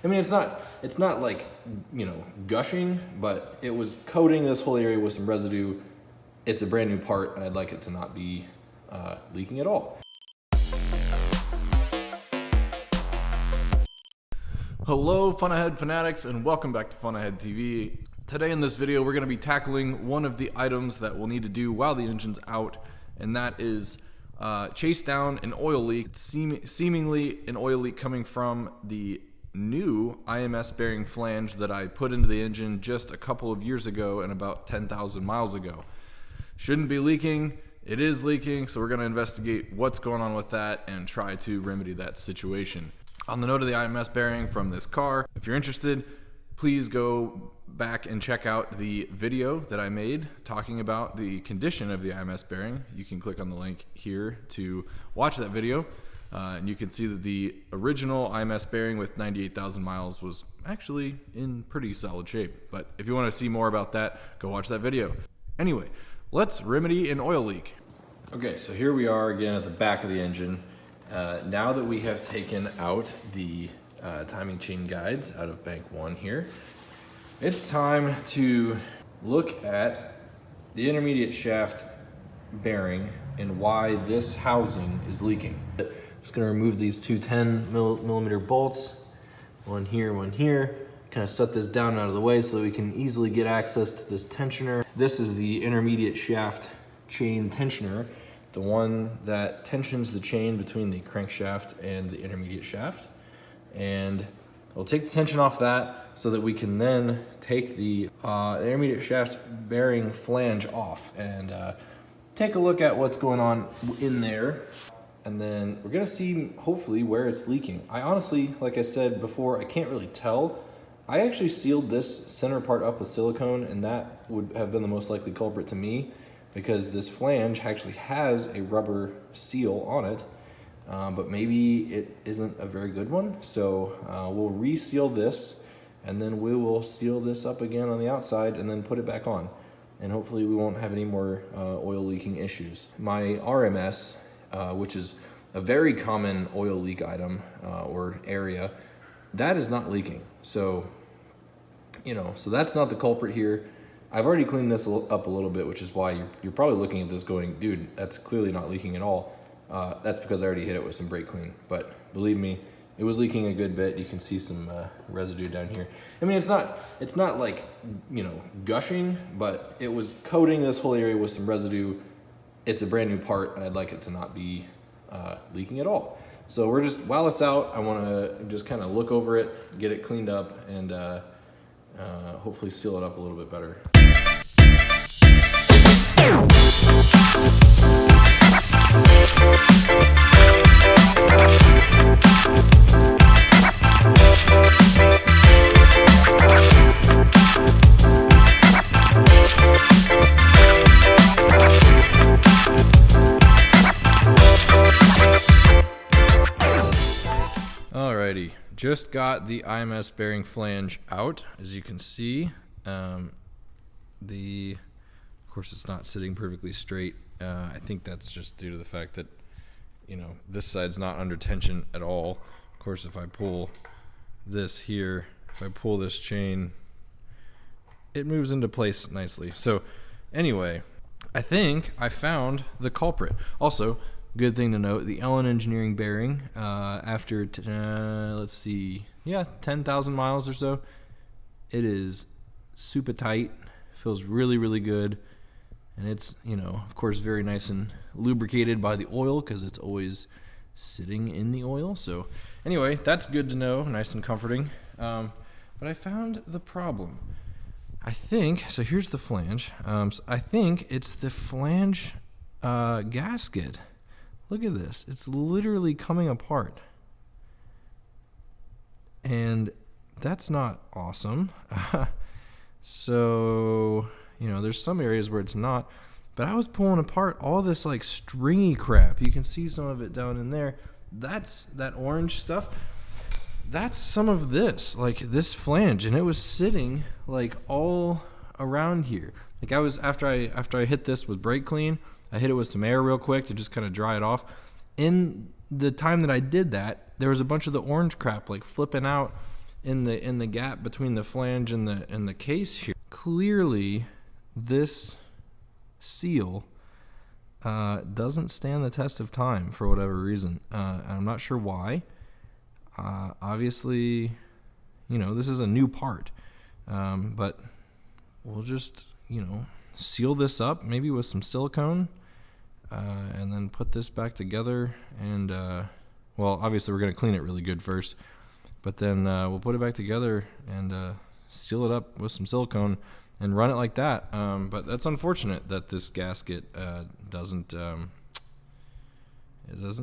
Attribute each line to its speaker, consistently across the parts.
Speaker 1: I mean, it's not like, you know, gushing, but it was coating this whole area with some residue. It's a brand new part, and I'd like it to not be leaking at all.
Speaker 2: Hello Fun Ahead fanatics, and welcome back to Fun Ahead TV. Today in this video we're going to be tackling one of the items that we'll need to do while the engine's out, and that is chase down an oil leak. It's seemingly an oil leak coming from the new IMS bearing flange that I put into the engine just a couple of years ago and about 10,000 miles ago. Shouldn't be leaking. It is leaking, so we're going to investigate what's going on with that and try to remedy that situation. On the note of the IMS bearing from this car, if you're interested, please go back and check out the video that I made talking about the condition of the IMS bearing. You can click on the link here to watch that video, and you can see that the original IMS bearing with 98,000 miles was actually in pretty solid shape. But if you want to see more about that, go watch that video. Anyway, let's remedy an oil leak.
Speaker 1: Okay, so here we are again at the back of the engine. Now that we have taken out the timing chain guides out of bank 1 here, it's time to look at the intermediate shaft bearing and why this housing is leaking. I'm just going to remove these two 10 millimeter bolts, one here, kind of set this down out of the way so that we can easily get access to this tensioner. This is the intermediate shaft chain tensioner, the one that tensions the chain between the crankshaft and the intermediate shaft. And we'll take the tension off that so that we can then take the intermediate shaft bearing flange off and take a look at what's going on in there. And then we're gonna see hopefully where it's leaking. I honestly, like I said before, I can't really tell. I actually sealed this center part up with silicone, and that would have been the most likely culprit to me, because this flange actually has a rubber seal on it, but maybe it isn't a very good one. So we'll reseal this, and then we will seal this up again on the outside and then put it back on. And hopefully we won't have any more oil leaking issues. My RMS, which is a very common oil leak item or area, that is not leaking. So, you know, so that's not the culprit here. I've already cleaned this up a little bit, which is why you're probably looking at this going, dude, that's clearly not leaking at all. That's because I already hit it with some brake clean. But believe me, it was leaking a good bit. You can see some residue down here. I mean, it's not like, you know, gushing, but it was coating this whole area with some residue. It's a brand new part, and I'd like it to not be leaking at all. So we're just, while it's out, I want to just kind of look over it, get it cleaned up, and hopefully seal it up a little bit better.
Speaker 2: Alrighty, just got the IMS bearing flange out. As you can see, of course it's not sitting perfectly straight. I think that's just due to the fact that, you know, this side's not under tension at all. Of course, if I pull this here, if I pull this chain, it moves into place nicely. So anyway, I think I found the culprit. Also, good thing to note, the Ellen Engineering bearing, after, let's see, 10,000 miles or so, it is super tight, feels really, really good. And it's, you know, of course, very nice and lubricated by the oil because it's always sitting in the oil. So anyway, that's good to know, nice and comforting. But I found the problem. I think, so here's the flange. So I think it's the flange gasket. Look at this. It's literally coming apart. And that's not awesome. So, you know, there's some areas where it's not. But I was pulling apart all this like stringy crap. You can see some of it down in there. That's that orange stuff. That's some of this, like this flange. And it was sitting like all around here. Like I was, after I hit this with brake clean, I hit it with some air real quick to just kind of dry it off. In the time that I did that, there was a bunch of the orange crap like flipping out in the gap between the flange and the case here. Clearly, this seal doesn't stand the test of time for whatever reason. I'm not sure why. Obviously, this is a new part, but we'll just, seal this up maybe with some silicone, and then put this back together. And well, obviously we're going to clean it really good first, but then we'll put it back together and seal it up with some silicone and run it like that. But that's unfortunate that this gasket doesn't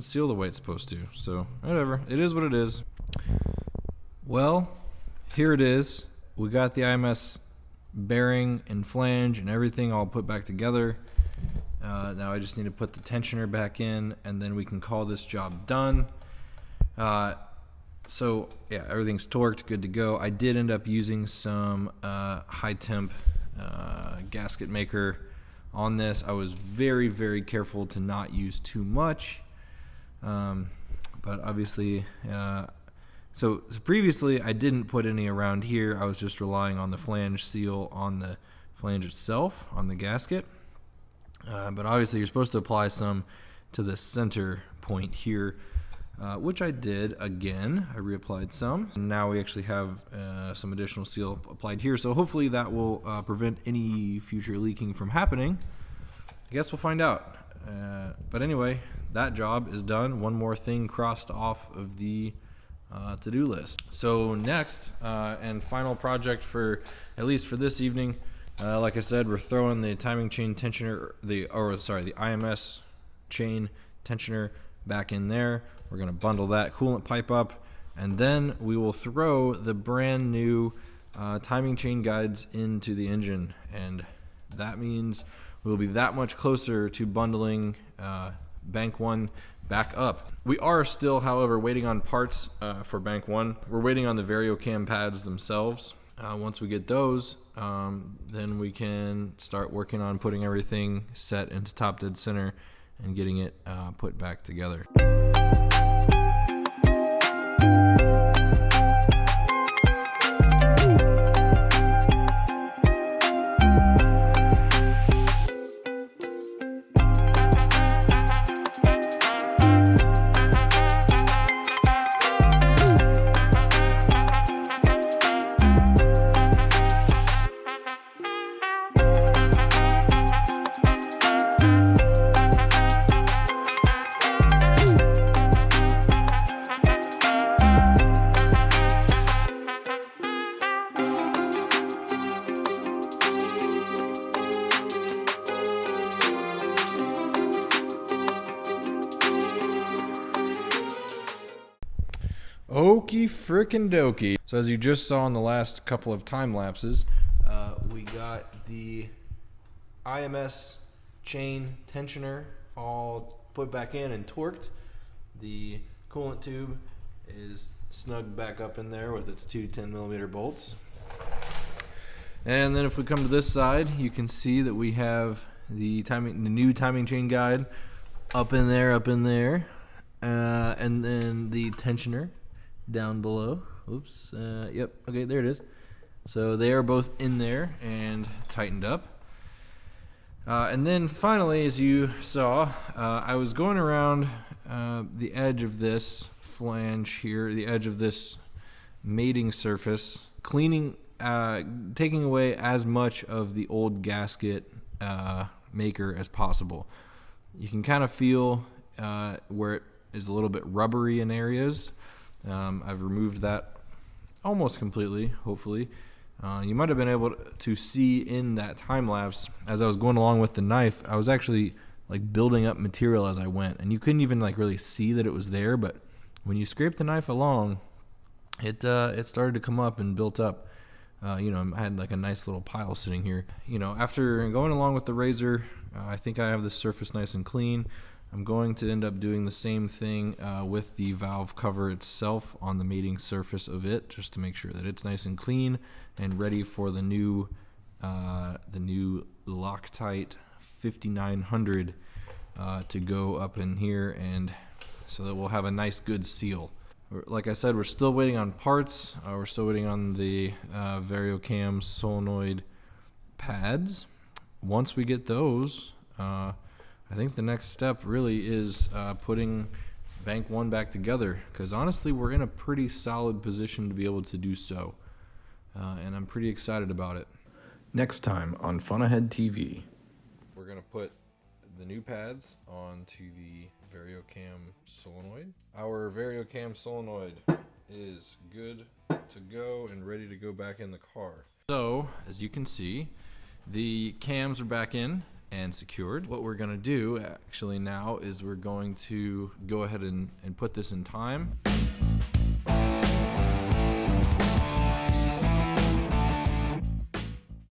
Speaker 2: seal the way it's supposed to. So whatever, it is what it is. Well, here it is. We got the IMS bearing and flange and everything all put back together. Now I just need to put the tensioner back in, and then we can call this job done. So yeah, everything's torqued, good to go. I did end up using some high temp gasket maker on this. I was very, very careful to not use too much, but obviously, so previously I didn't put any around here. I was just relying on the flange seal on the flange itself, on the gasket. But obviously you're supposed to apply some to the center point here, which I did again. I reapplied some. Now we actually have some additional seal applied here, so hopefully that will prevent any future leaking from happening. I guess we'll find out. But anyway, that job is done. One more thing crossed off of the to-do list. So next and final project for at least for this evening, like I said, we're throwing the timing chain tensioner, the IMS chain tensioner back in there. We're going to bundle that coolant pipe up, and then we will throw the brand new timing chain guides into the engine, and that means we'll be that much closer to bundling bank 1 back up. We are still, however, waiting on parts for bank 1. We're waiting on the VarioCam pads themselves. Once we get those, then we can start working on putting everything set into top dead center and getting it put back together. Okie frickin' dokie. So as you just saw in the last couple of time lapses, we got the IMS chain tensioner all put back in and torqued. The coolant tube is snugged back up in there with its two 10mm bolts. And then if we come to this side, you can see that we have the new timing chain guide up in there, and then the tensioner down below. Oops. Yep. Okay, there it is. So they are both in there and tightened up. And then finally, as you saw, I was going around the edge of this flange here, the edge of this mating surface, cleaning, taking away as much of the old gasket maker as possible. You can kind of feel where it is a little bit rubbery in areas. I've removed that almost completely, hopefully. You might have been able to see in that time lapse as I was going along with the knife, I was actually like building up material as I went, and you couldn't even like really see that it was there, but when you scrape the knife along, it started to come up and built up. I had like a nice little pile sitting here. After going along with the razor, I think I have this surface nice and clean. I'm going to end up doing the same thing with the valve cover itself on the mating surface of it, just to make sure that it's nice and clean and ready for the new Loctite 5900 to go up in here, and so that we'll have a nice good seal. Like I said, we're still waiting on parts. We're still waiting on the VarioCam solenoid pads. Once we get those, I think the next step really is putting Bank 1 back together, because honestly we're in a pretty solid position to be able to do so, and I'm pretty excited about it. Next time on Fun Ahead TV, we're going to put the new pads onto the VarioCam solenoid. Our VarioCam solenoid is good to go and ready to go back in the car. So as you can see, the cams are back in and secured. What we're gonna do actually now is we're going to go ahead and put this in time.